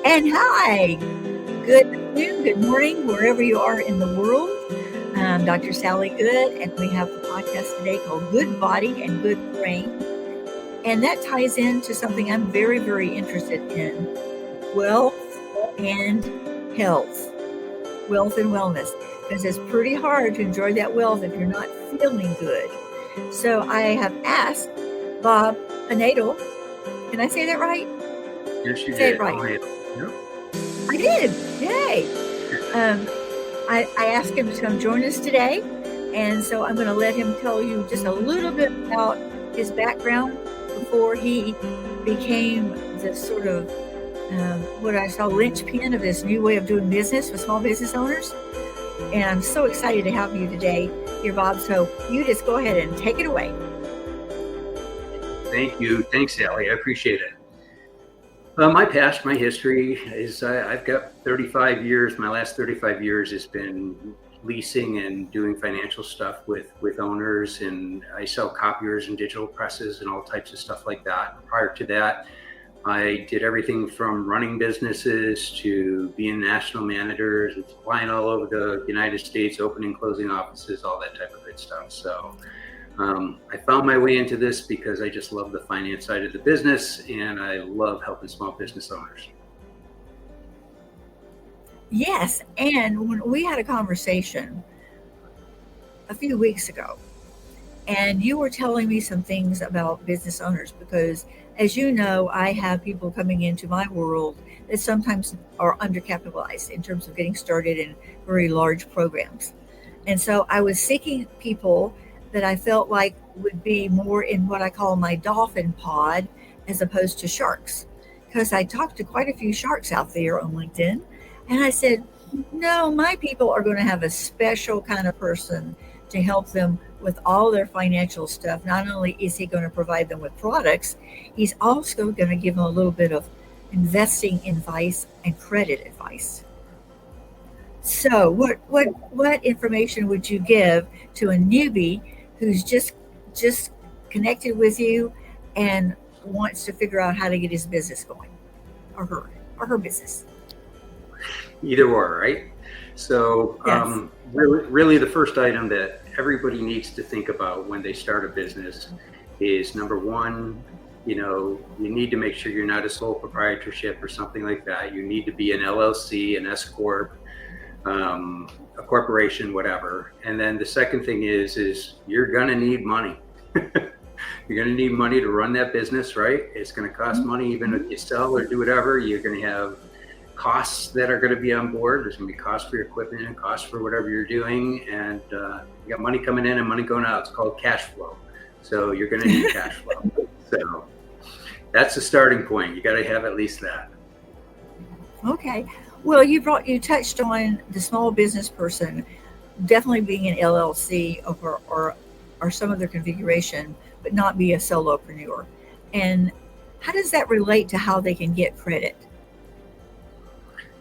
And hi, good afternoon, good morning, wherever you are in the world. I'm Dr. Sally Good, and we have a podcast today called Good Body and Good Brain. And that ties into something I'm very, very interested in, wealth and health, wealth and wellness, because it's pretty hard to enjoy that wealth if you're not feeling good. So I have asked Bob Honadle, can I say that right? Yes, you Say did. it right. Yep. I did. Yay. I asked him to come join us today. And so I'm going to let him tell you just a little bit about his background before he became the sort of what I saw linchpin of this new way of doing business with small business owners. And I'm so excited to have you today here, Bob. So you just go ahead and take it away. Thank you. Thanks, Sally. I appreciate it. My past, my history is I've got 35 years. My last 35 years has been leasing and doing financial stuff with owners, and I sell copiers and digital presses and all types of stuff like that. Prior to that, I did everything from running businesses to being national managers, and flying all over the United States, opening, closing offices, all that type of good stuff. So I found my way into this because I just love the finance side of the business, and I love helping small business owners. Yes, and when we had a conversation a few weeks ago, and you were telling me some things about business owners because, as you know, I have people coming into my world that sometimes are undercapitalized in terms of getting started in very large programs. And so I was seeking people that I felt like would be more in what I call my dolphin pod as opposed to sharks. Because I talked to quite a few sharks out there on LinkedIn, and I said, no, my people are going to have a special kind of person to help them with all their financial stuff. Not only is he going to provide them with products, he's also going to give them a little bit of investing advice and credit advice. So what information would you give to a newbie who's just connected with you and wants to figure out how to get his business going, or her business? Either or, right? So Yes. really the first item that everybody needs to think about when they start a business is, number one, you need to make sure you're not a sole proprietorship or something like that. You need to be an LLC, an S Corp, a corporation, whatever. And then the second thing is you're going to need money. You're going to need money to run that business, right? It's going to cost money even if you sell or do whatever. You're going to have costs that are going to be on board. There's going to be costs for your equipment and costs for whatever you're doing. And you got money coming in and money going out. It's called cash flow. So you're going to need cash flow. So that's the starting point. You got to have at least that. Okay. Well, you touched on the small business person definitely being an LLC or some other configuration, but not be a solopreneur. And how does that relate to how they can get credit?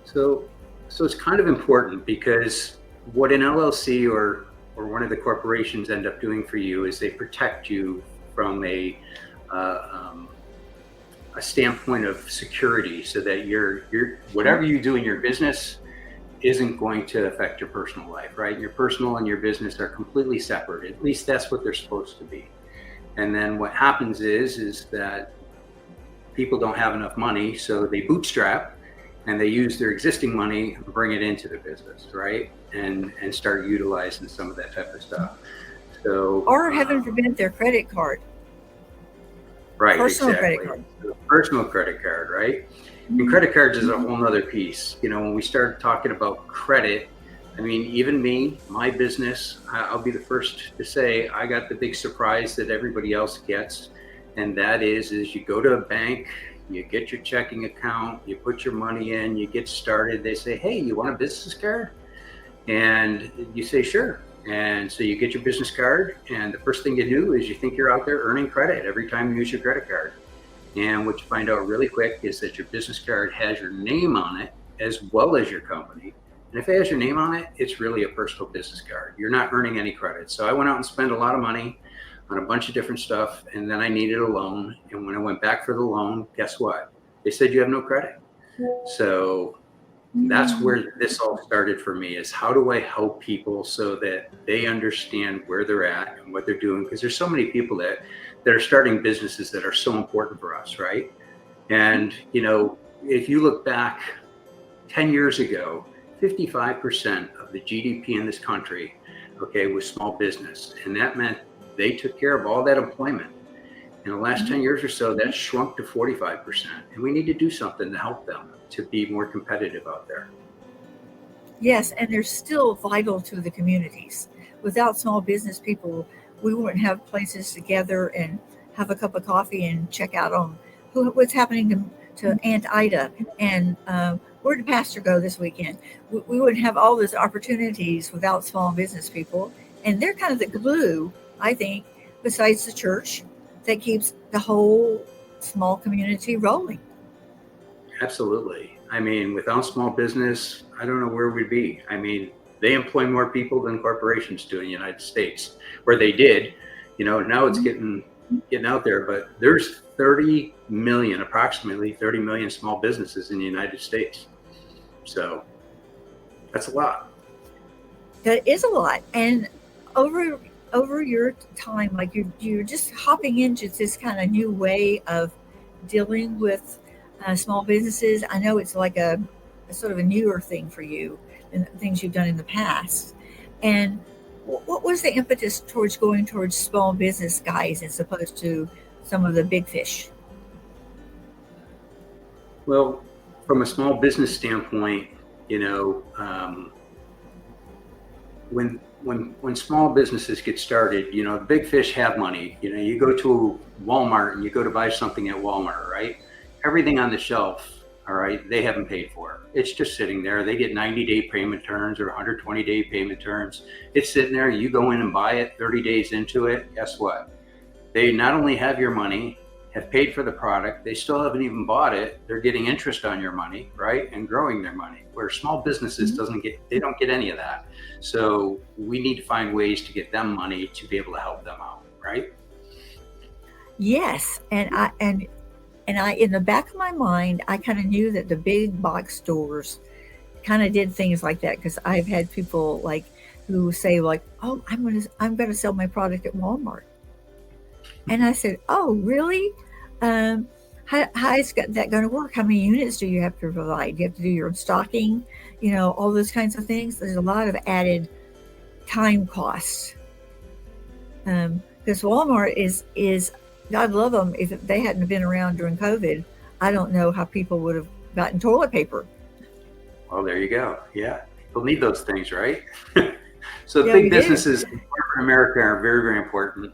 So it's kind of important, because what an LLC or one of the corporations end up doing for you is they protect you from a standpoint of security, so that your whatever you do in your business isn't going to affect your personal life, right? Your personal and your business are completely separate. At least that's what they're supposed to be. And then what happens is that people don't have enough money, so they bootstrap and they use their existing money and bring it into the business, right? And start utilizing some of that type of stuff. So, or heaven forbid, their credit card. Right, personal exactly. credit card. So personal credit card, right? And credit cards is a whole nother piece. When we start talking about credit, I mean, even me, my business, I'll be the first to say I got the big surprise that everybody else gets. And that is you go to a bank, you get your checking account, you put your money in, you get started. They say, hey, you want a business card? And you say, sure. And so you get your business card, and the first thing you do is you think you're out there earning credit every time you use your credit card. And what you find out really quick is that your business card has your name on it as well as your company. And if it has your name on it, it's really a personal business card. You're not earning any credit. So I went out and spent a lot of money on a bunch of different stuff, and then I needed a loan. And when I went back for the loan, guess what? They said you have no credit. So that's where this all started for me, is how do I help people so that they understand where they're at and what they're doing? Because there's so many people that are starting businesses that are so important for us, right? And, if you look back 10 years ago, 55% of the GDP in this country, okay, was small business. And that meant they took care of all that employment. In the last 10 years or so, that shrunk to 45%. And we need to do something to help them to be more competitive out there. Yes, and they're still vital to the communities. Without small business people, we wouldn't have places together and have a cup of coffee and check out on what's happening to Aunt Ida and where did Pastor go this weekend. We wouldn't have all those opportunities without small business people. And they're kind of the glue, I think, besides the church, that keeps the whole small community rolling. Absolutely. I mean, without small business, I don't know where we'd be. I mean, they employ more people than corporations do in the United States, where they did. Now it's getting out there, but there's approximately 30 million small businesses in the United States. So that's a lot. That is a lot. And over your time, like you're just hopping into this kind of new way of dealing with small businesses. I know it's like a sort of a newer thing for you than things you've done in the past. And what was the impetus towards going towards small business guys as opposed to some of the big fish? Well, from a small business standpoint, when small businesses get started, the big fish have money. You go to Walmart and you go to buy something at Walmart, right? Everything on the shelf, all right, they haven't paid for. It's just sitting there. They get 90-day payment terms or 120-day payment terms. It's sitting there. You go in and buy it 30 days into it. Guess what? They not only have your money, have paid for the product, they still haven't even bought it. They're getting interest on your money, right? And growing their money, where small businesses don't get any of that. So we need to find ways to get them money to be able to help them out, right? Yes. And I in the back of my mind, I kind of knew that the big box stores kind of did things like that, because I've had people like who say like, "Oh, I'm gonna sell my product at Walmart," and I said, "Oh, really? How is that going to work? How many units do you have to provide? Do you have to do your own stocking? All those kinds of things. There's a lot of added time costs. Because Walmart is God love them. If they hadn't been around during COVID, I don't know how people would have gotten toilet paper. Well, there you go. Yeah, people need those things, right? So big businesses in corporate America are very, very important.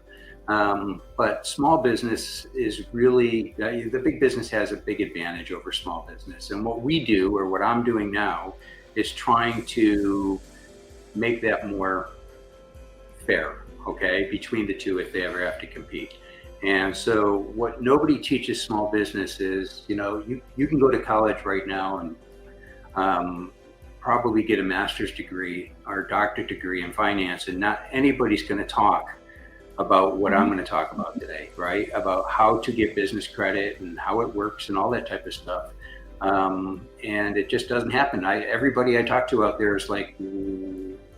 But small business is really, the big business has a big advantage over small business. And what we do, or what I'm doing now, is trying to make that more fair, okay, between the two if they ever have to compete. And so what nobody teaches small business is, you can go to college right now and probably get a master's degree or a doctorate degree in finance, and not anybody's going to talk about what I'm going to talk about today, right? About how to get business credit and how it works and all that type of stuff. And it just doesn't happen. Everybody I talk to out there is like,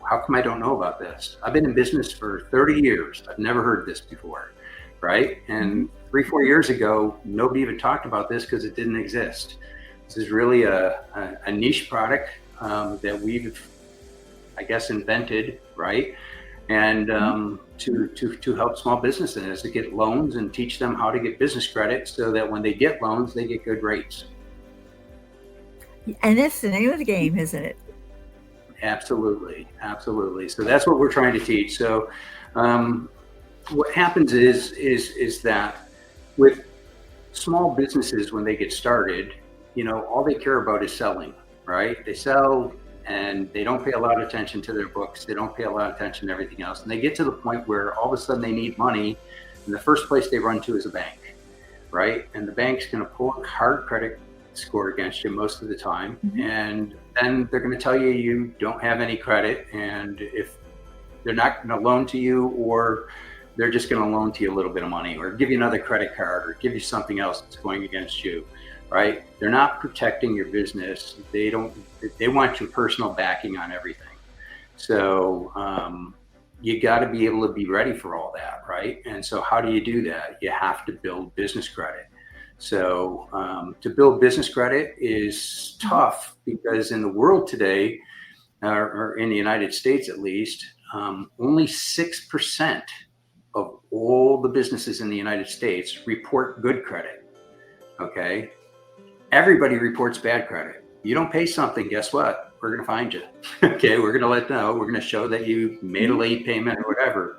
how come I don't know about this? I've been in business for 30 years. I've never heard this before, right? And 3-4 years ago, nobody even talked about this because it didn't exist. This is really a niche product that we've, I guess, invented, right? And to help small businesses to get loans and teach them how to get business credit so that when they get loans, they get good rates. And that's the name of the game, isn't it? Absolutely. Absolutely. So that's what we're trying to teach. So what happens is that with small businesses, when they get started, all they care about is selling, right? They sell and they don't pay a lot of attention to their books. They don't pay a lot of attention to everything else. And they get to the point where all of a sudden they need money. And the first place they run to is a bank, right? And the bank's going to pull a hard credit score against you most of the time. And then they're going to tell you don't have any credit. And if they're not going to loan to you, or they're just going to loan to you a little bit of money or give you another credit card or give you something else that's going against you, right? They're not protecting your business. They want your personal backing on everything. So you got to be able to be ready for all that, right? And so how do you do that? You have to build business credit. So to build business credit is tough because in the world today, or in the United States at least, only 6% of all the businesses in the United States report good credit, okay? Everybody reports bad credit. You don't pay something, guess what? We're going to find you, okay? We're going to let them know. We're going to show that you made a late payment or whatever.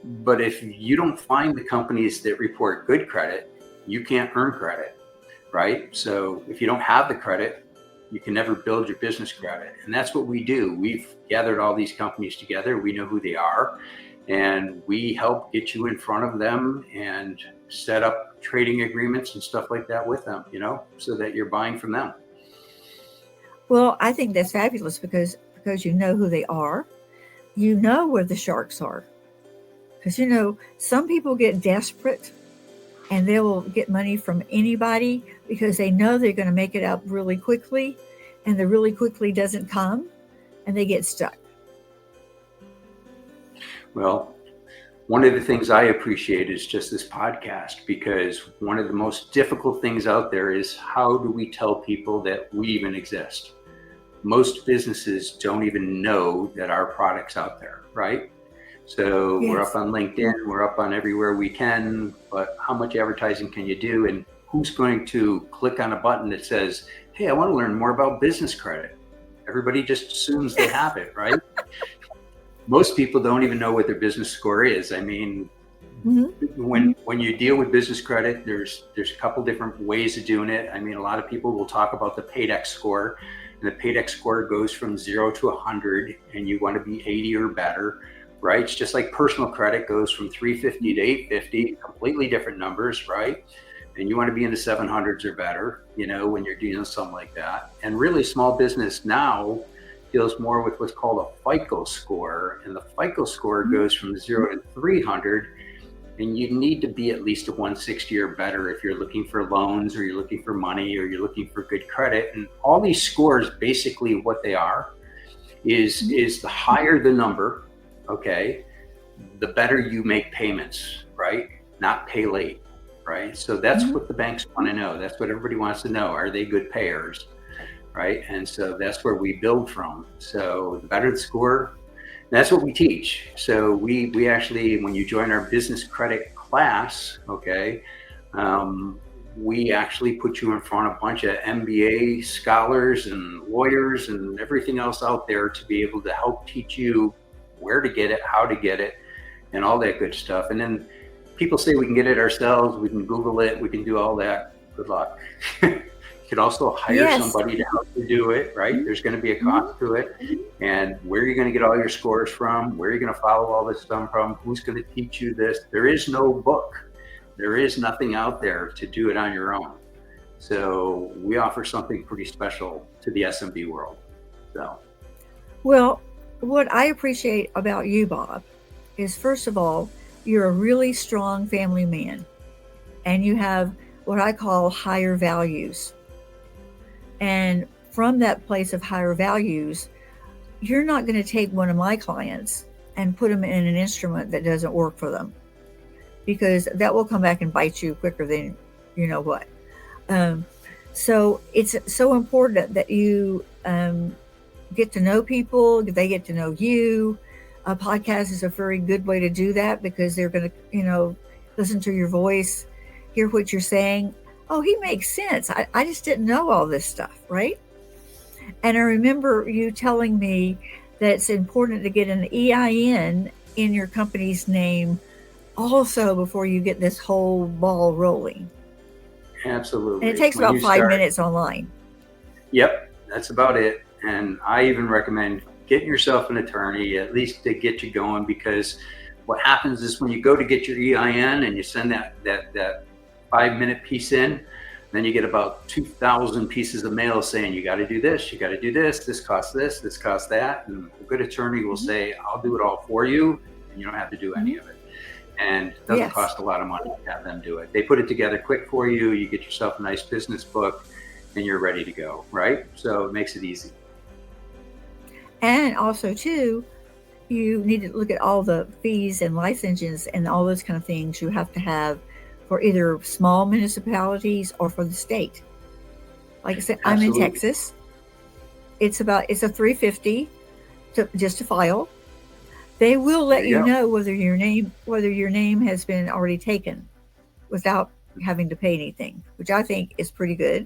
But if you don't find the companies that report good credit, you can't earn credit, right? So if you don't have the credit, you can never build your business credit. And that's what we do. We've gathered all these companies together. We know who they are, and we help get you in front of them and set up trading agreements and stuff like that with them, so that you're buying from them. Well, I think that's fabulous because you know who they are. You know where the sharks are. Because, some people get desperate and they will get money from anybody because they know they're going to make it out really quickly, and the really quickly doesn't come, and they get stuck. Well, one of the things I appreciate is just this podcast, because one of the most difficult things out there is how do we tell people that we even exist? Most businesses don't even know that our product's out there, right? So yes. We're up on LinkedIn, we're up on everywhere we can, but how much advertising can you do? And who's going to click on a button that says, hey, I want to learn more about business credit? Everybody just assumes they have it, right? Most people don't even know what their business score is. I mean, when you deal with business credit, there's a couple different ways of doing it. I mean, a lot of people will talk about the Paydex score, and the Paydex score goes from 0 to 100, and you want to be 80 or better. Right? It's just like personal credit goes from 350 to 850, completely different numbers, right? And you want to be in the 700s or better, when you're doing something like that. And really small business now deals more with what's called a FICO score. And the FICO score goes from 0 to 300. And you need to be at least a 160 or better if you're looking for loans, or you're looking for money, or you're looking for good credit. And all these scores, basically what they are is the higher the number, okay, the better you make payments, right? Not pay late, right? So that's what the banks want to know. That's what everybody wants to know. Are they good payers, right? And so that's where we build from. So the better the score, that's what we teach. So we actually, when you join our business credit class, okay, we actually put you in front of a bunch of MBA scholars and lawyers and everything else out there to be able to help teach you where to get it, how to get it, and all that good stuff. And then people say we can get it ourselves, we can Google it, we can do all that. Good luck. You can also hire somebody to help you do it, right? There's going to be a cost to it. And where are you going to get all your scores from? Where are you going to follow all this stuff from? Who's going to teach you this? There is no book. There is nothing out there to do it on your own. So we offer something pretty special to the SMB world. So, well, what I appreciate about you, Bob, is first of all, you're a really strong family man, and you have what I call higher values. And from that place of higher values, you're not going to take one of my clients and put them in an instrument that doesn't work for them, because that will come back and bite you quicker than you know what. So it's so important that you get to know people, they get to know you. A podcast is a very good way to do that, because they're going to, listen to your voice, hear what you're saying. Oh, he makes sense. I just didn't know all this stuff, right? And I remember you telling me that it's important to get an EIN in your company's name also before you get this whole ball rolling. Absolutely. And it takes about 5 minutes online. Yep, that's about it. And I even recommend getting yourself an attorney, at least to get you going, because what happens is when you go to get your EIN and you send that 5-minute piece in, then you get about 2,000 pieces of mail saying you got to do this, you got to do this costs this costs that. And a good attorney will say, I'll do it all for you, and you don't have to do any of it. and it doesn't Yes. cost a lot of money to have them do it. They put it together quick for you. You get yourself a nice business book, and you're ready to go, right? So it makes it easy. And also, too, you need to look at all the fees and licenses and all those kind of things you have to have for either small municipalities or for the state. Like I said, I'm in Absolutely. Texas. It's a $350 just to file. They will let There you you go. know whether your name has been already taken without having to pay anything, which I think is pretty good,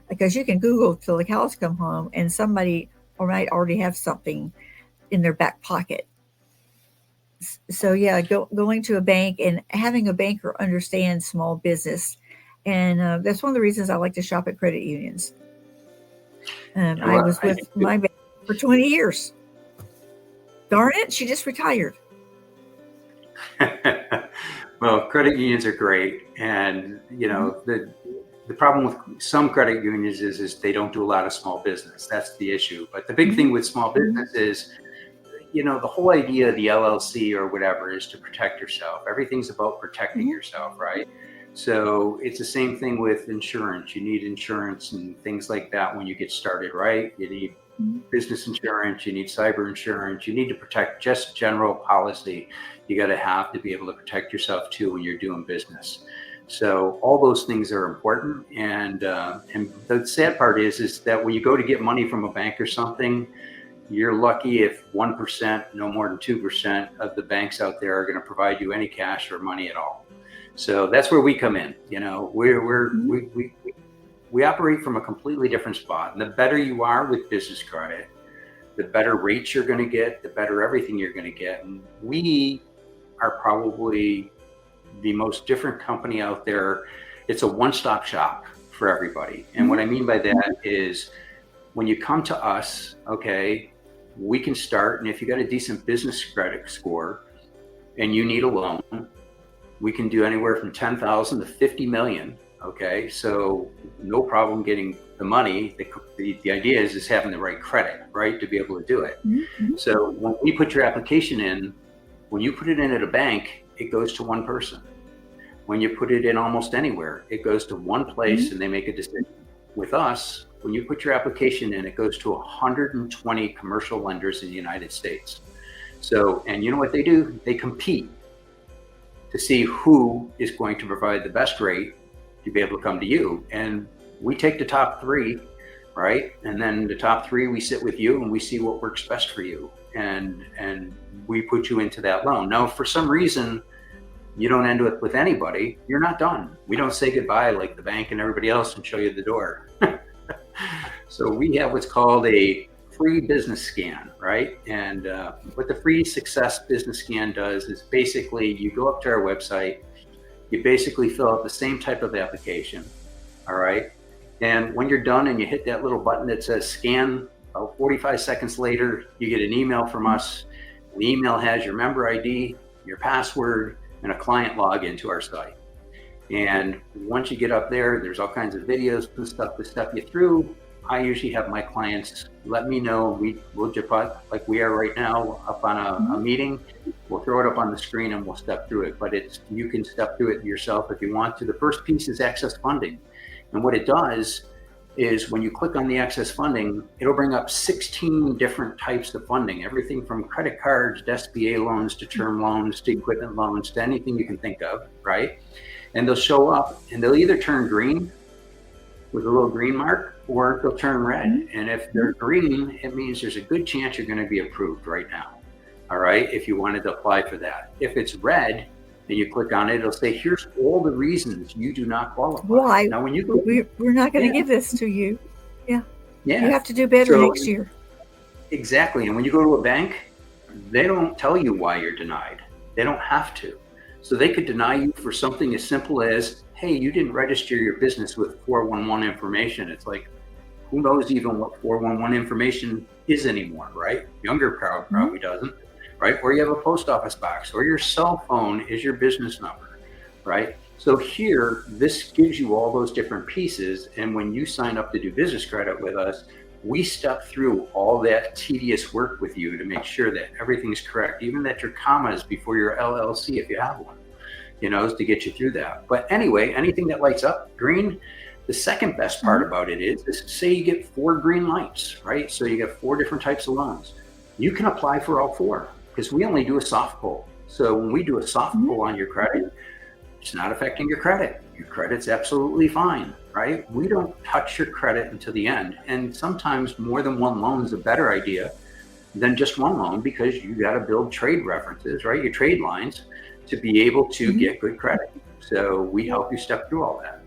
because you can Google till the cows come home and somebody might already have something in their back pocket. So yeah, going to a bank and having a banker understand small business, and that's one of the reasons I like to shop at credit unions. I Well, was with my bank for 20 years. Darn it, she just retired. well, credit unions are great, and the problem with some credit unions is they don't do a lot of small business. That's the issue. But the big thing with small business is, the whole idea of the LLC or whatever is to protect yourself. Everything's about protecting yourself, right? So it's the same thing with insurance. You need insurance and things like that when you get started, right? You need business insurance, you need cyber insurance, you need to protect just general policy. You got to have to be able to protect yourself too when you're doing business. So all those things are important. And the sad part is that when you go to get money from a bank or something, you're lucky if 1%, no more than 2% of the banks out there are going to provide you any cash or money at all. So that's where we come in. We operate from a completely different spot. And the better you are with business credit, the better rates you're going to get, the better everything you're going to get. And we are probably the most different company out there. It's a one-stop shop for everybody. And what I mean by that is, when you come to us, okay, we can start. And if you got a decent business credit score and you need a loan, we can do anywhere from 10,000 to 50 million. Okay, so no problem getting the money. The idea is having the right credit, right, to be able to do it. So when we put your application in, when you put it in at a bank, it goes to one person. When you put it in almost anywhere, it goes to one place and they make a decision. With us, when you put your application in, it goes to 120 commercial lenders in the United States. So, and you know what they do? They compete to see who is going to provide the best rate to be able to come to you. And we take the top three, right? And then the top three, we sit with you and we see what works best for you. And we put you into that loan. Now, if for some reason you don't end up with anybody, you're not done. We don't say goodbye like the bank and everybody else and show you the door. So we have what's called a free business scan, right? And what the free success business scan does is basically you go up to our website, you basically fill out the same type of application, all right? And when you're done and you hit that little button that says scan, about 45 seconds later, you get an email from us. The email has your member ID, your password, and a client login to our site. And once you get up there, there's all kinds of videos and stuff to step you through. I usually have my clients let me know. We'll jump up like we are right now up on a meeting. We'll throw it up on the screen and we'll step through it. But you can step through it yourself if you want to. The first piece is access funding. And what it does is when you click on the access funding, it'll bring up 16 different types of funding, everything from credit cards to SBA loans to term loans to equipment loans to anything you can think of, right? And they'll show up and they'll either turn green with a little green mark or they'll turn red. And if they're green, it means there's a good chance you're going to be approved right now. All right, if you wanted to apply for that. If it's red, and you click on it, it'll say, here's all the reasons you do not qualify. Why? Now, when We're not going to give this to you. Yeah. Yeah. You have to do better next year. Exactly. And when you go to a bank, they don't tell you why you're denied. They don't have to. So they could deny you for something as simple as, hey, you didn't register your business with 411 information. It's like, who knows even what 411 information is anymore, right? Younger crowd probably doesn't, right? Or you have a post office box, or your cell phone is your business number, right? So here, this gives you all those different pieces. And when you sign up to do business credit with us, we step through all that tedious work with you to make sure that everything's correct, even that your commas before your LLC, if you have one, is to get you through that. But anyway, anything that lights up green, the second best part about it is say you get 4 green lights, right? So you get 4 different types of loans. You can apply for all 4 because we only do a soft pull. So when we do a soft pull on your credit, it's not affecting your credit. Your credit's absolutely fine, right? We don't touch your credit until the end. And sometimes more than one loan is a better idea than just one loan because you got to build trade references, right? Your trade lines to be able to get good credit. So we help you step through all that.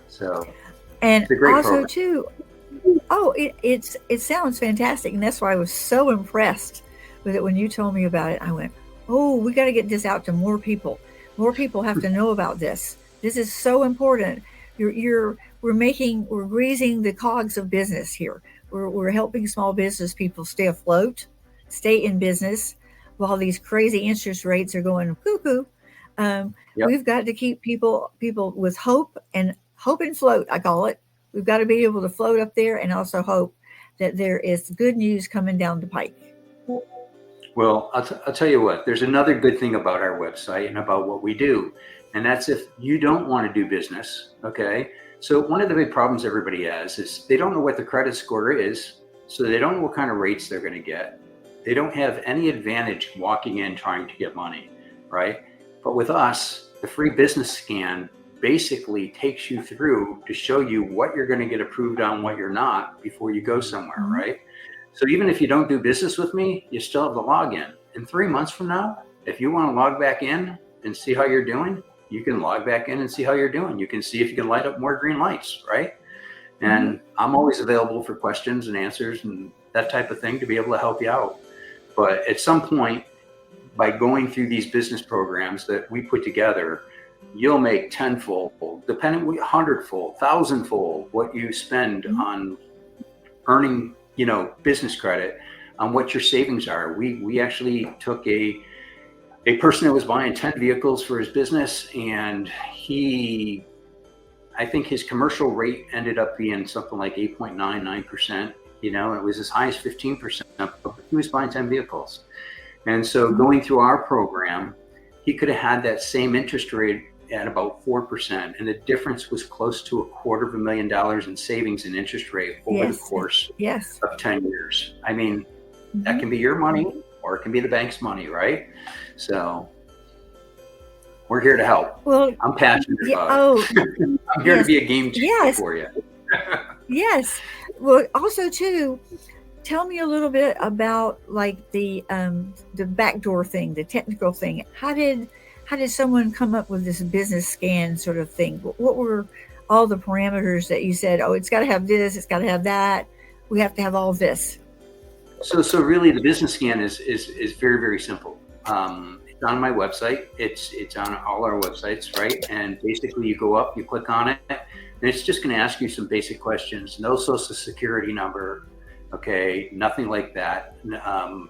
So and it's a great also program. too, it sounds fantastic, and that's why I was so impressed with it when you told me about it. I went, oh, we got to get this out to more people. More people have to know about this. This is so important. We're greasing the cogs of business here. We're helping small business people stay afloat, stay in business while these crazy interest rates are going cuckoo. We've got to keep people with hope and float, I call it. We've got to be able to float up there and also hope that there is good news coming down the pike. Well, I'll tell you what, there's another good thing about our website and about what we do. And that's if you don't want to do business, okay? So one of the big problems everybody has is they don't know what the credit score is. So they don't know what kind of rates they're going to get. They don't have any advantage walking in trying to get money, right? But with us, the free business scan basically takes you through to show you what you're going to get approved on, what you're not before you go somewhere, right? So even if you don't do business with me, you still have the login. And 3 months from now, if you want to log back in and see how you're doing, you can log back in and see how you're doing. You can see if you can light up more green lights, right? And I'm always available for questions and answers and that type of thing to be able to help you out. But at some point, by going through these business programs that we put together, you'll make tenfold, depending, 100-fold, 1,000-fold what you spend on earning business credit on what your savings are. We actually took a person that was buying 10 vehicles for his business, and I think his commercial rate ended up being something like 8.99%, it was as high as 15%, but he was buying 10 vehicles. And so going through our program, he could have had that same interest rate at about 4%, and the difference was close to $250,000 in savings and interest rate over the course of 10 years. I mean, that can be your money or it can be the bank's money, right? So we're here to help. Well, I'm passionate about it. I'm here to be a game changer for you. Yes. Well, also too, tell me a little bit about like the backdoor thing, the technical thing. How did someone come up with this business scan sort of thing? What were all the parameters that you said, oh, it's got to have this, it's got to have that, we have to have all this? So really the business scan is very, very simple. It's on my website. It's on all our websites, right? And basically you go up, you click on it, and it's just going to ask you some basic questions. No social security number, okay? Nothing like that.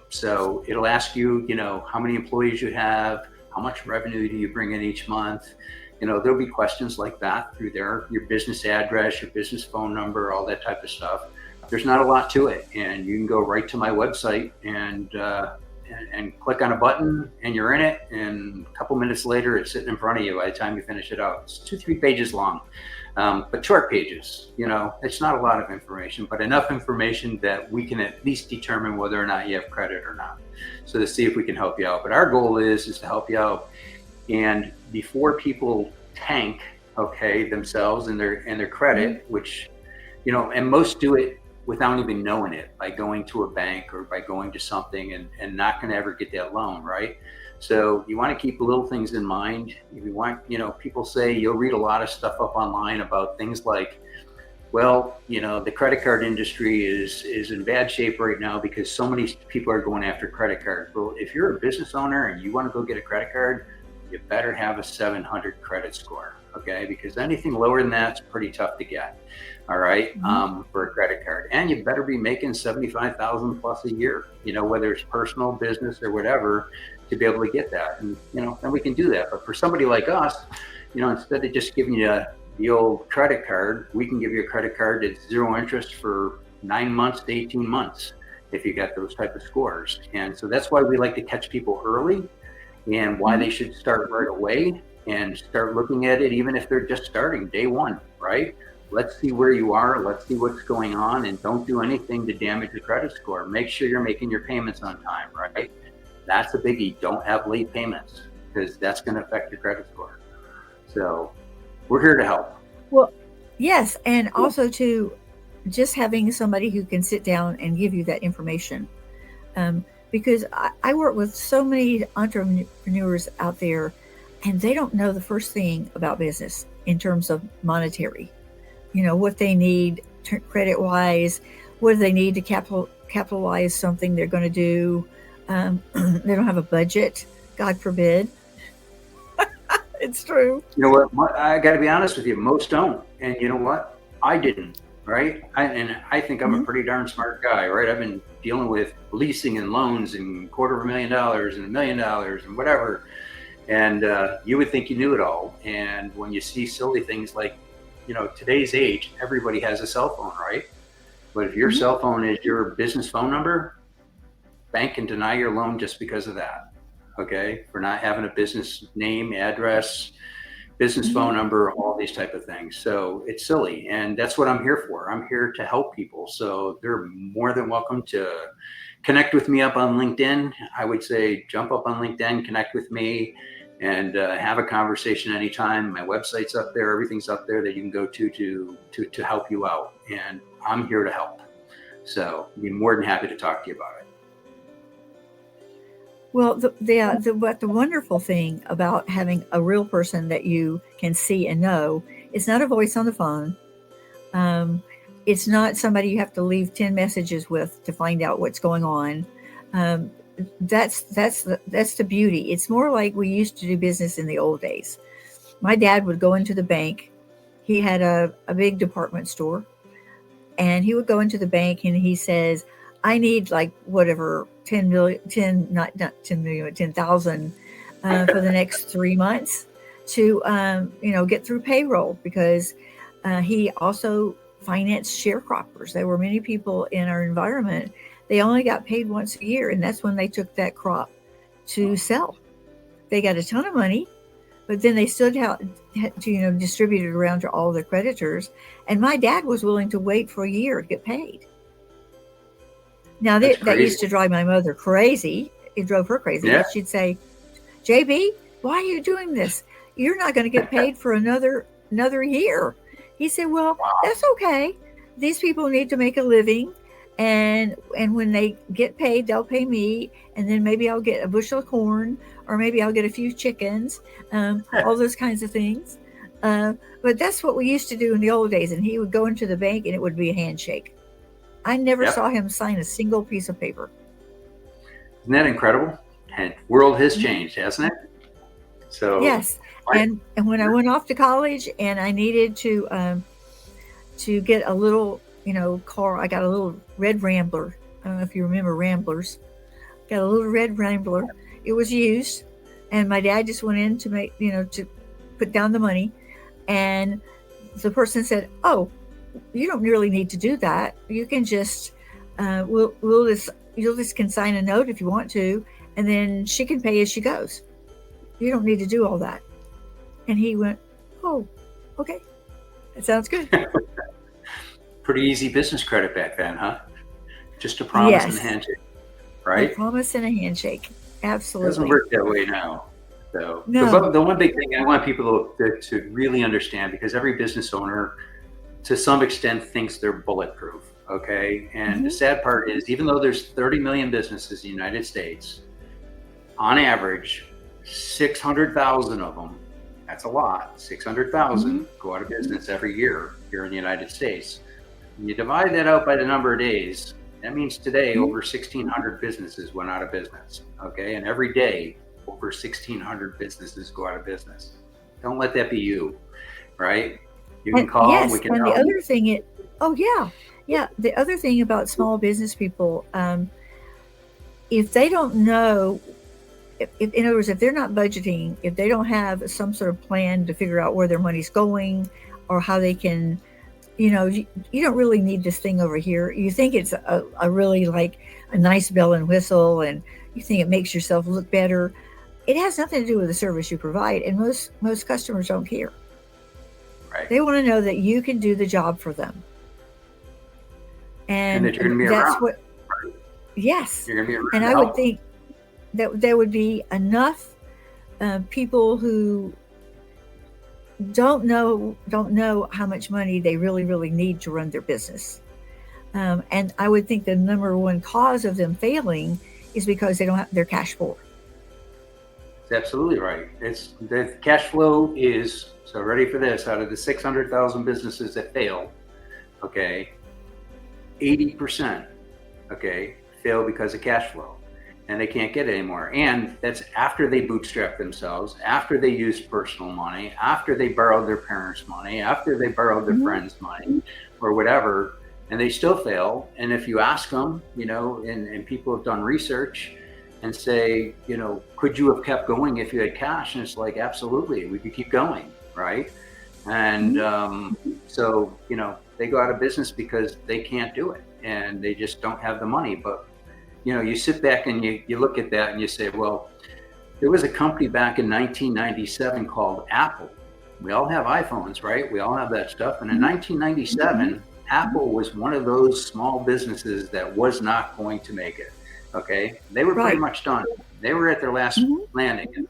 So it'll ask you, how many employees you have, how much revenue do you bring in each month? There'll be questions like that through there, your business address, your business phone number, all that type of stuff. There's not a lot to it. And you can go right to my website and click on a button and you're in it. And a couple minutes later, it's sitting in front of you by the time you finish it out. It's 2-3 pages long, but short pages, it's not a lot of information, but enough information that we can at least determine whether or not you have credit or not. So to see if we can help you out. But our goal is to help you out. And before people tank, themselves and their credit, which, and most do it without even knowing it, by going to a bank or by going to something and not going to ever get that loan, right? So you want to keep little things in mind. If you want, people say, you'll read a lot of stuff up online about things like, well, the credit card industry is in bad shape right now because so many people are going after credit cards. Well, if you're a business owner and you want to go get a credit card, you better have a 700 credit score, okay? Because anything lower than that's pretty tough to get, all right, for a credit card. And you better be making $75,000 plus a year, whether it's personal, business, or whatever, to be able to get that. And, then we can do that. But for somebody like us, instead of just giving you the old credit card, we can give you a credit card that's 0 interest for, 9 months to 18 months if you got those type of scores. And so that's why we like to catch people early, and why they should start right away and start looking at it, even if they're just starting day one, right? Let's see where you are. Let's see what's going on, and don't do anything to damage your credit score. Make sure you're making your payments on time, right? That's a biggie. Don't have late payments, because that's going to affect your credit score. So we're here to help. Well, yes. And also to just having somebody who can sit down and give you that information. Because I work with so many entrepreneurs out there, and they don't know the first thing about business in terms of monetary. What they need credit wise, what do they need to capitalize something they're going to do. They don't have a budget, God forbid. It's true. You know what? I got to be honest with you. Most don't. And you know what? I didn't, right? I think I'm a pretty darn smart guy, right? I've been dealing with leasing and loans and $250,000 and $1 million and whatever. And you would think you knew it all. And when you see silly things like, today's age, everybody has a cell phone, right? But if your cell phone is your business phone number, bank can deny your loan just because of that. Okay, for not having a business name, address, business phone number, all these type of things. So it's silly, and that's what I'm here for. I'm here to help people. So they're more than welcome to connect with me up on LinkedIn. I would say jump up on LinkedIn, connect with me, and have a conversation anytime. My website's up there. Everything's up there that you can go to help you out. And I'm here to help. So I'd be more than happy to talk to you about it. Well, the wonderful thing about having a real person that you can see and know, it's not a voice on the phone. It's not somebody you have to leave 10 messages with to find out what's going on. That's the beauty. It's more like we used to do business in the old days. My dad would go into the bank. He had a big department store, and he would go into the bank and he says, I need like whatever 10,000 for the next 3 months to get through payroll, because he also financed sharecroppers. There were many people in our environment, they only got paid once a year, and that's when they took that crop to sell. They got a ton of money, but then they still had to distribute it around to all their creditors. And my dad was willing to wait for a year to get paid. Now, that used to drive my mother crazy. It drove her crazy. Yeah. She'd say, JB, why are you doing this? You're not going to get paid for another year. He said, well, that's okay. These people need to make a living. And when they get paid, they'll pay me. And then maybe I'll get a bushel of corn, or maybe I'll get a few chickens, all those kinds of things. But that's what we used to do in the old days. And he would go into the bank and it would be a handshake. I never saw him sign a single piece of paper. Isn't that incredible? And the world has changed, hasn't it? So yes. And when I went off to college and I needed to get a little, car, I got a little red Rambler. I don't know if you remember Ramblers. Got a little red Rambler. It was used, and my dad just went in to make, to put down the money, and the person said, "Oh, you don't really need to do that. You can just, you'll just can sign a note if you want to, and then she can pay as she goes. You don't need to do all that." And he went, "Oh, okay, that sounds good." Pretty easy business credit back then, huh? Just a promise and a handshake, right? A promise and a handshake, absolutely. It doesn't work that way now. So no. The one big thing I want people to really understand, because every business owner, to some extent, thinks they're bulletproof, okay? And the sad part is, even though there's 30 million businesses in the United States, on average, 600,000 of them, that's a lot, 600,000 go out of business every year here in the United States. When you divide that out by the number of days, that means today over 1,600 businesses went out of business, okay? And every day, over 1,600 businesses go out of business. Don't let that be you, right? You can call. Yes, we can and help. The other thing the other thing about small business people, if they don't know, if in other words, if they're not budgeting, if they don't have some sort of plan to figure out where their money's going, or how they can you don't really need this thing over here. You think it's a really like a nice bell and whistle, and you think it makes yourself look better. It has nothing to do with the service you provide, and most customers don't care. Right. They want to know that you can do the job for them, And that and you're going to be that's around. what. Right? Yes, You're going to be around and to I would help them. think that there would be enough people who don't know how much money they really need to run their business. And I would think the number one cause of them failing is because they don't have their cash poor. It's absolutely right. It's the cash flow is, so ready for this, out of the 600,000 businesses that fail, okay, 80%, okay, fail because of cash flow, and they can't get it anymore. And that's after they bootstrap themselves, after they used personal money, after they borrowed their parents' money, after they borrowed their Mm-hmm. friends' money, or whatever, and they still fail. And if you ask them, and people have done research and say, could you have kept going if you had cash? And it's like, absolutely, we could keep going, right? And so, they go out of business because they can't do it and they just don't have the money. But, you sit back and you look at that and you say, well, there was a company back in 1997 called Apple. We all have iPhones, right? We all have that stuff. And in 1997, Apple was one of those small businesses that was not going to make it. Okay. They were pretty Right. much done. They were at their last landing.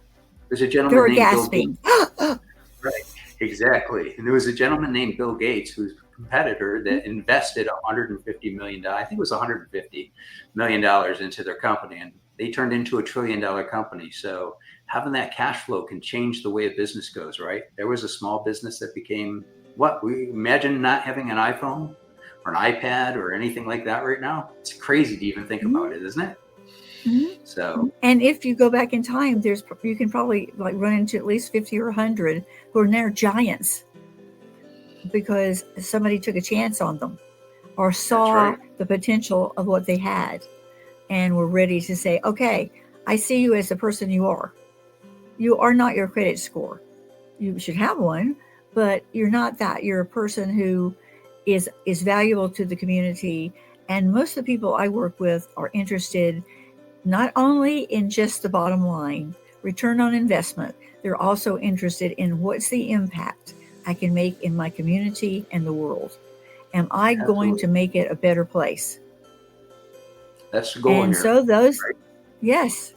There's a They gentleman were named Bill Gates. gasping. Right. Exactly. And there was a gentleman named Bill Gates, who's a competitor, that invested $150 million. I think it was $150 million into their company, and they turned into $1 trillion company. So having that cash flow can change the way a business goes, right? There was a small business that became what we imagine not having an iPhone or an iPad or anything like that right now. It's crazy to even think about it, isn't it? So, And if you go back in time, you can probably like run into at least 50 or 100 who are now giants because somebody took a chance on them or saw right. the potential of what they had and were ready to say, okay, I see you as the person you are. You are not your credit score. You should have one, but you're not that. You're a person who is valuable to the community. And most of the people I work with are interested not only in just the bottom line, return on investment, they're also interested in what's the impact I can make in my community and the world. Am I going to make it a better place? That's the goal And here. so those, Right? yes.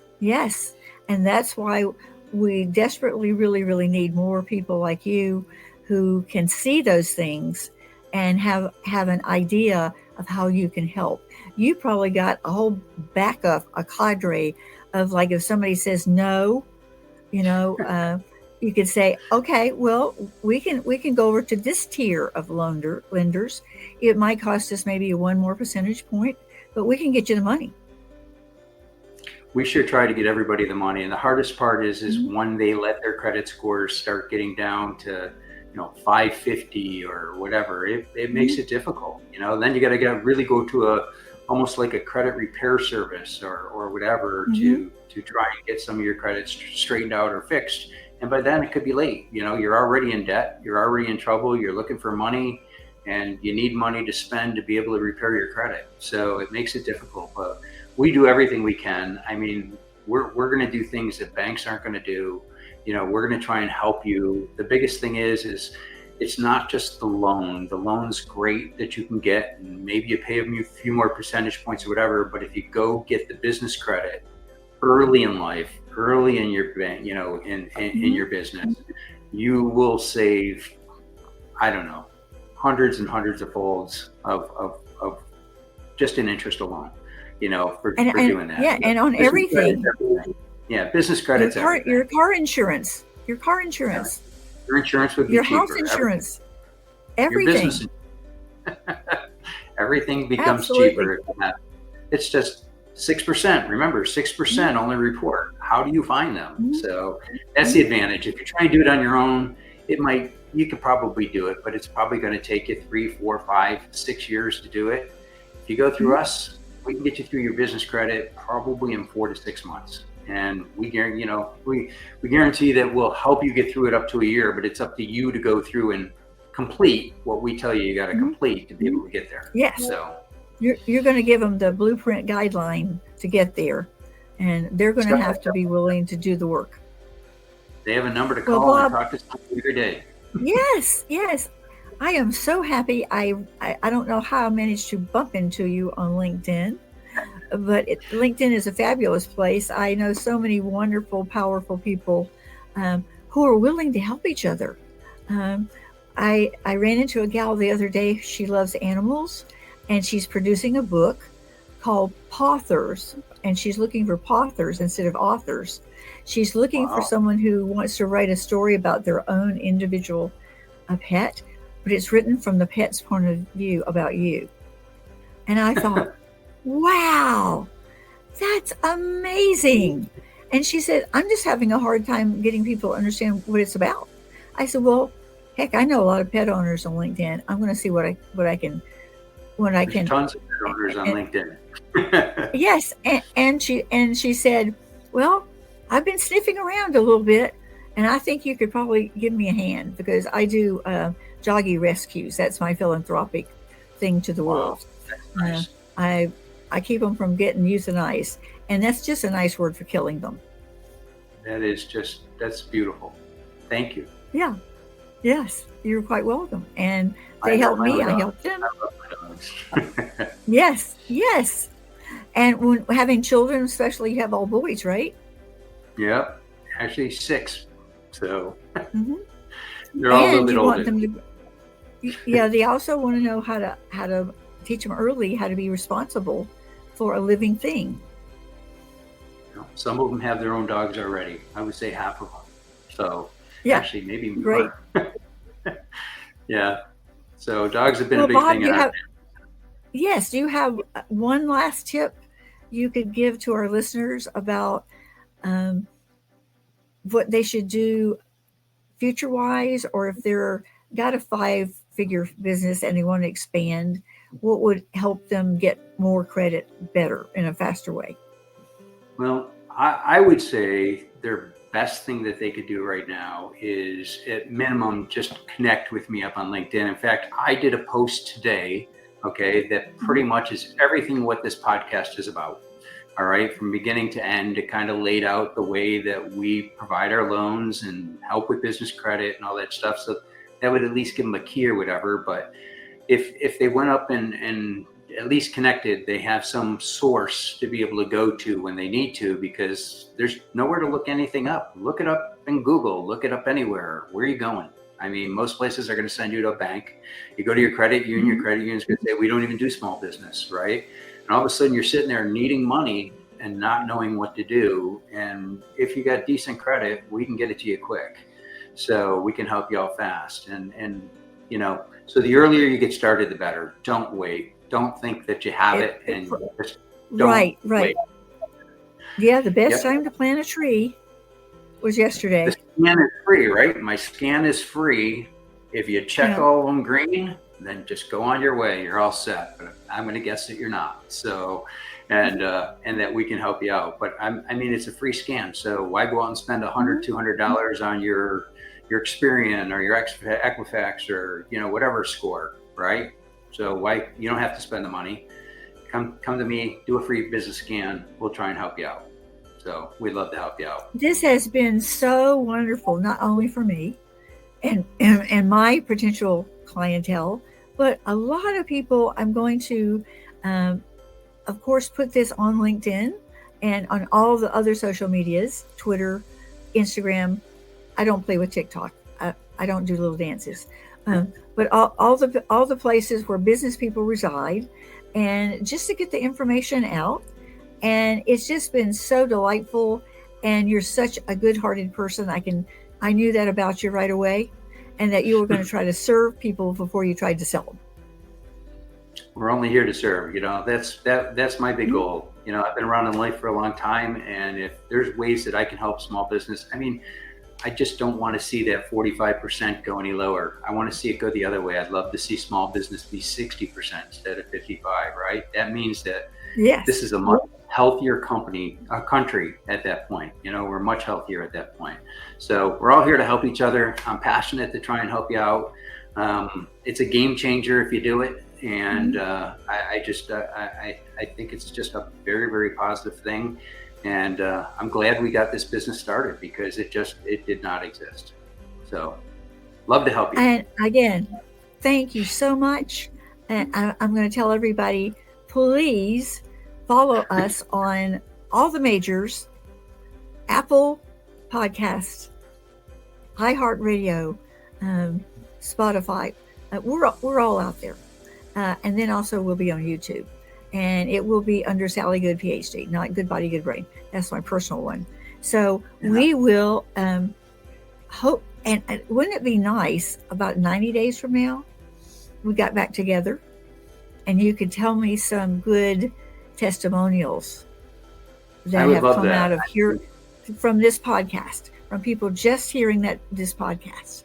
And that's why we desperately, really need more people like you who can see those things and have an idea of how you can help. You probably got a whole backup, a cadre of like if somebody says no, you could say, okay, well, we can go over to this tier of lenders. It might cost us maybe one more percentage point, but we can get you the money. We should try to get everybody the money. And the hardest part is when they let their credit scores start getting down to, 550 or whatever, it makes it difficult, then you got to really go to almost like a credit repair service or whatever to try and get some of your credits straightened out or fixed. And by then it could be late. You're already in debt. You're already in trouble. You're looking for money and you need money to spend to be able to repair your credit. So it makes it difficult, but we do everything we can. I mean, we're going to do things that banks aren't going to do. We're going to try and help you. The biggest thing is it's not just the loan. The loan's great that you can get, and maybe you pay a few more percentage points or whatever. But if you go get the business credit early in life, early in your bank, in your business, you will save, I don't know, hundreds and hundreds of folds of just in interest alone. For doing that. Yeah, and on everything. Yeah, business credits. Your car insurance. Your insurance would be your cheaper. House insurance. Everything. Everything becomes Absolutely. cheaper. It's just 6%. Remember, 6% only report. How do you find them? So that's the advantage. If you're trying to do it on your own, you could probably do it, but it's probably going to take you 3, 4, 5, 6 years to do it. If you go through us, we can get you through your business credit probably in 4 to 6 months. And we guarantee that we'll help you get through it up to a year, but it's up to you to go through and complete what we tell you you got to Mhm. complete to be able to get there. Yes. So You're going to give them the blueprint guideline to get there, and they're going to have to be willing to do the work. they have a number to Well, call and Bob, talk to somebody every day. yes. I am so happy. I don't know how I managed to bump into you on LinkedIn, but LinkedIn is a fabulous place. I know so many wonderful, powerful people who are willing to help each other. Um, I ran into a gal the other day. She loves animals, and she's producing a book called Pawthers, and she's looking for pathers instead of authors. She's looking for Wow. someone who wants to write a story about their own individual pet, but it's written from the pet's point of view about you. And I thought, wow, that's amazing. And she said, I'm just having a hard time getting people to understand what it's about. I said, well, heck, I know a lot of pet owners on LinkedIn. I'm going to see what I can. There's tons of pet owners on LinkedIn. Yes, and she said, well, I've been sniffing around a little bit, and I think you could probably give me a hand because I do doggy rescues. That's my philanthropic thing to the world. Nice. I keep them from getting euthanized, and that's just a nice word for killing them. That's beautiful. Thank you. Yeah. Yes, you're quite welcome. And they helped me. I helped them. I love my dogs. Yes. And when having children, especially, you have all boys, right? Yep. Actually 6. So Mm-hmm. they're all a little And bit you want older. them to. Yeah, they also want to know how to teach them early how to be responsible for a living thing. Some of them have their own dogs already. I would say half of them. So Yeah, actually maybe great. more. Yeah. So dogs have been a big Bob, thing in our yes, do you have one last tip you could give to our listeners about what they should do future wise, or if they're got a 5-figure business and they want to expand, what would help them get more credit better in a faster way? Well, I would say their best thing that they could do right now is at minimum just connect with me up on LinkedIn. In fact, I did a post today, okay, that pretty much is everything what this podcast is about. All right, from beginning to end, it kind of laid out the way that we provide our loans and help with business credit and all that stuff. So that would at least give them a key or whatever. But if they went up and at least connected, they have some source to be able to go to when they need to, because there's nowhere to look anything up. Look it up in Google, look it up anywhere. Where are you going? I mean, most places are going to send you to a bank. You go to your credit union, your credit union is going to say, we don't even do small business, right? And all of a sudden you're sitting there needing money and not knowing what to do. And if you got decent credit, we can get it to you quick. So we can help you out fast. And so the earlier you get started, the better. Don't wait. Don't think that you have it and just don't Right. wait. Yeah, the best time to plant a tree was yesterday. The scan is free, right? My scan is free. If you check all of them green, then just go on your way. You're all set. But I'm going to guess that you're not. So, and that we can help you out. But I mean, it's a free scan. So why go out and spend $100, $200 on your Experian or your Equifax or whatever score, right? So why you don't have to spend the money. Come to me, do a free business scan. We'll try and help you out. So we'd love to help you out. This has been so wonderful, not only for me and my potential clientele, but a lot of people. I'm going to, of course, put this on LinkedIn and on all the other social medias, Twitter, Instagram. I don't play with TikTok. I don't do little dances. But all the places where business people reside, and just to get the information out. And it's just been so delightful. And you're such a good-hearted person. I knew that about you right away, and that you were going to try to serve people before you tried to sell them. We're only here to serve. That's my big goal. I've been around in life for a long time, and if there's ways that I can help small business, I mean, I just don't want to see that 45% go any lower. I want to see it go the other way. I'd love to see small business be 60% instead of 55, right? That means that this is a much healthier country at that point. We're much healthier at that point. So we're all here to help each other. I'm passionate to try and help you out. It's a game changer if you do it. And I think it's just a very, very positive thing. And I'm glad we got this business started because it did not exist. So love to help you. And again, thank you so much. And I'm going to tell everybody, please follow us on all the majors, Apple Podcasts, iHeartRadio, Spotify. We're all out there. And then also we'll be on YouTube. And it will be under Sally Good, Ph.D., not Good Body, Good Brain. That's my personal one. So we will hope, and wouldn't it be nice about 90 days from now, we got back together and you could tell me some good testimonials that have come out of here from this podcast, from people just hearing this podcast.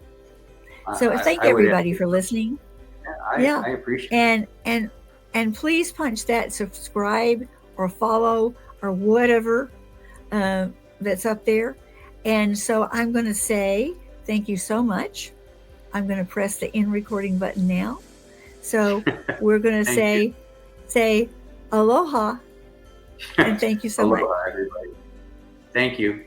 So thank everybody for listening. I appreciate it. And please punch that subscribe or follow or whatever that's up there. And so I'm going to say thank you so much. I'm going to press the end recording button now. So we're going to say aloha and thank you so much. Aloha, everybody. Thank you.